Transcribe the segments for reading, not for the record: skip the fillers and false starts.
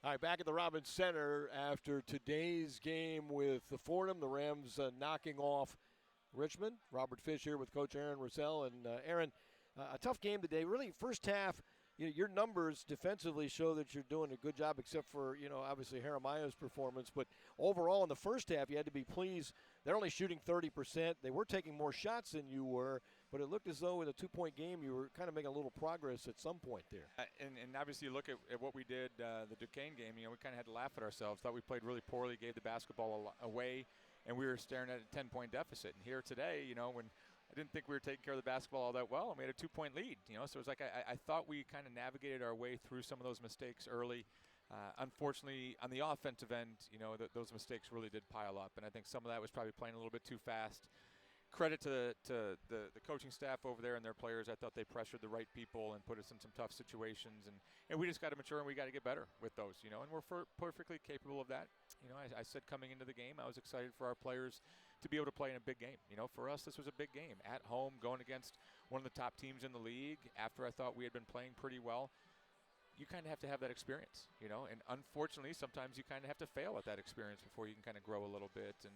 All right, back at the Robins Center after today's game with the Fordham, the Rams knocking off Richmond. Robert Fish here with Coach Aaron Russell. And Aaron, a tough game today. Really, first half, your numbers defensively show that you're doing a good job, except for, obviously Jeremiah's performance. But overall, in the first half, you had to be pleased. They're only shooting 30%. They were taking more shots than you were, but it looked as though in a 2-point game you were kind of making a little progress at some point there. And obviously, you look at what we did the Duquesne game. We kind of had to laugh at ourselves. Thought we played really poorly, gave the basketball away, and we were staring at a 10-point deficit. And here today, when I didn't think we were taking care of the basketball all that well, and we had a 2-point lead. So it was like I thought we kind of navigated our way through some of those mistakes early. Unfortunately, on the offensive end, those mistakes really did pile up, and I think some of that was probably playing a little bit too fast. Credit to the coaching staff over there and their players. I thought they pressured the right people and put us in some tough situations, and we just got to mature and we got to get better with those, and we're perfectly capable of that. I said coming into the game, I was excited for our players to be able to play in a big game. For us, this was a big game at home, going against one of the top teams in the league. After I thought we had been playing pretty well, you kind of have to have that experience, and unfortunately, sometimes you kind of have to fail at that experience before you can kind of grow a little bit. And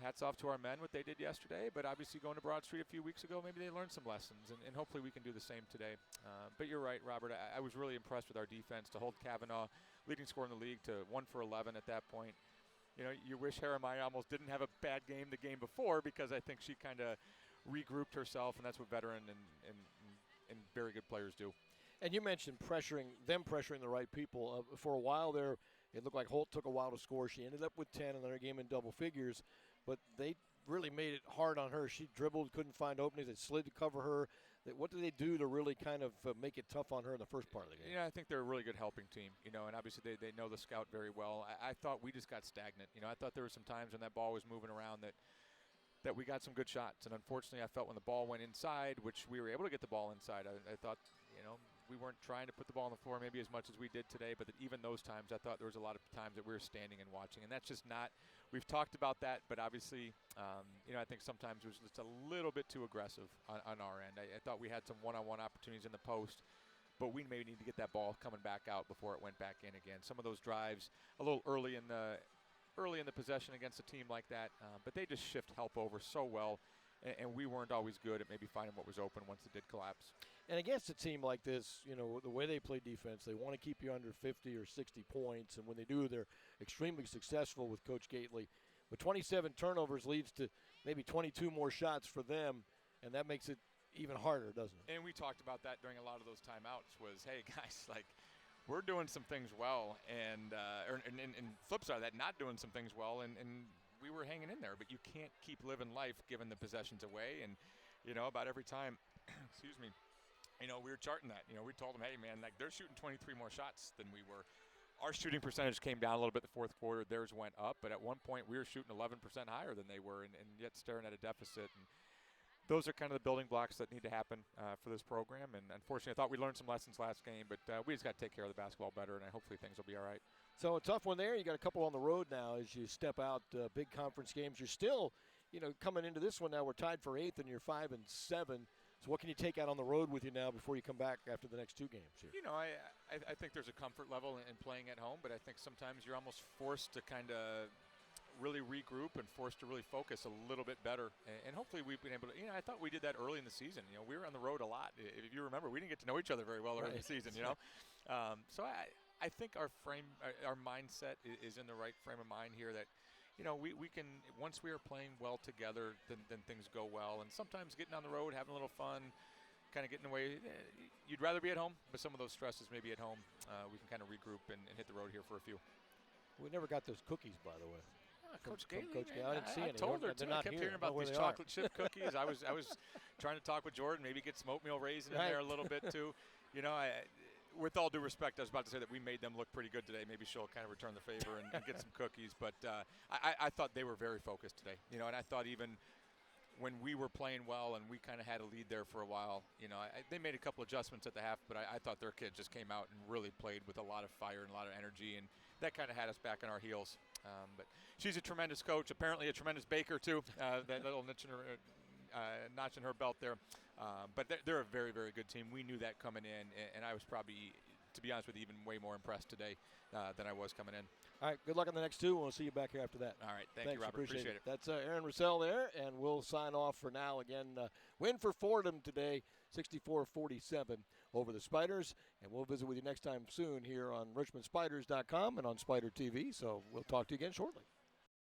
hats off to our men, what they did yesterday, but obviously going to Broad Street a few weeks ago, maybe they learned some lessons, and hopefully we can do the same today. But you're right, Robert. I was really impressed with our defense to hold Kavanaugh, leading scorer in the league, to 1 for 11 at that point. You wish Jeremiah almost didn't have a bad game the game before, because I think she kind of regrouped herself, and that's what veteran and very good players do. And you mentioned pressuring the right people. For a while there, it looked like Holt took a while to score. She ended up with 10 in their game in double figures, but they really made it hard on her. She dribbled, couldn't find openings. They slid to cover her. What did they do to really kind of make it tough on her in the first part of the game? I think they're a really good helping team, and obviously they know the scout very well. I thought we just got stagnant. I thought there were some times when that ball was moving around that we got some good shots. And unfortunately, I felt when the ball went inside, which we were able to get the ball inside, I thought, we weren't trying to put the ball on the floor maybe as much as we did today, but even those times I thought there was a lot of times that we were standing and watching, and that's just not – we've talked about that, but obviously, I think sometimes it was just a little bit too aggressive on our end. I thought we had some one-on-one opportunities in the post, but we maybe need to get that ball coming back out before it went back in again. Some of those drives a little early in the possession against a team like that, but they just shift help over so well. And we weren't always good at maybe finding what was open once it did collapse. And against a team like this, the way they play defense, they want to keep you under 50 or 60 points. And when they do, they're extremely successful with Coach Gately. But 27 turnovers leads to maybe 22 more shots for them, and that makes it even harder, doesn't it? And we talked about that during a lot of those timeouts was, hey, guys, we're doing some things well, and flip side of that, not doing some things well, and we were hanging in there, but you can't keep living life giving the possessions away. And, about every time, excuse me, we were charting that. We told them, hey, man, they're shooting 23 more shots than we were. Our shooting percentage came down a little bit the fourth quarter. Theirs went up, but at one point we were shooting 11% higher than they were and yet staring at a deficit. And those are kind of the building blocks that need to happen for this program. And unfortunately, I thought we learned some lessons last game, but we just got to take care of the basketball better, and hopefully things will be all right. So a tough one there. You got a couple on the road now as you step out big conference games. You're still, coming into this one now. We're tied for 8th, and you're 5-7. So what can you take out on the road with you now before you come back after the next 2 games here? I think there's a comfort level in playing at home, but I think sometimes you're almost forced to kind of really regroup and forced to really focus a little bit better. And hopefully we've been able to, I thought we did that early in the season. We were on the road a lot. If you remember, we didn't get to know each other very well early in the season, So I think our mindset is in the right frame of mind here that, we can, once we are playing well together, then things go well. And sometimes getting on the road, having a little fun, kind of getting away, you'd rather be at home, but some of those stresses maybe at home, we can kind of regroup and hit the road here for a few. We never got those cookies, by the way. Coach Gately, Coach Gately, I didn't see any. I told her, too. I kept hearing about these chocolate chip cookies. I was trying to talk with Jordan, maybe get some oatmeal raisin in there a little bit, too. With all due respect, I was about to say that we made them look pretty good today. Maybe she'll kind of return the favor and get some cookies. But I thought they were very focused today. And I thought even when we were playing well and we kind of had a lead there for a while, they made a couple adjustments at the half, but I thought their kids just came out and really played with a lot of fire and a lot of energy, and that kind of had us back on our heels. But she's a tremendous coach, apparently a tremendous baker too. That little notch in her belt there. But they're a very, very good team. We knew that coming in, and I was probably to be honest with you, even way more impressed today than I was coming in. All right, good luck on the next two. We'll see you back here after that. All right, Thanks, you, Robert. Appreciate it. That's Aaron Russell there, and we'll sign off for now. Again, win for Fordham today, 64-47 over the Spiders, and we'll visit with you next time soon here on RichmondSpiders.com and on Spider TV, so we'll talk to you again shortly.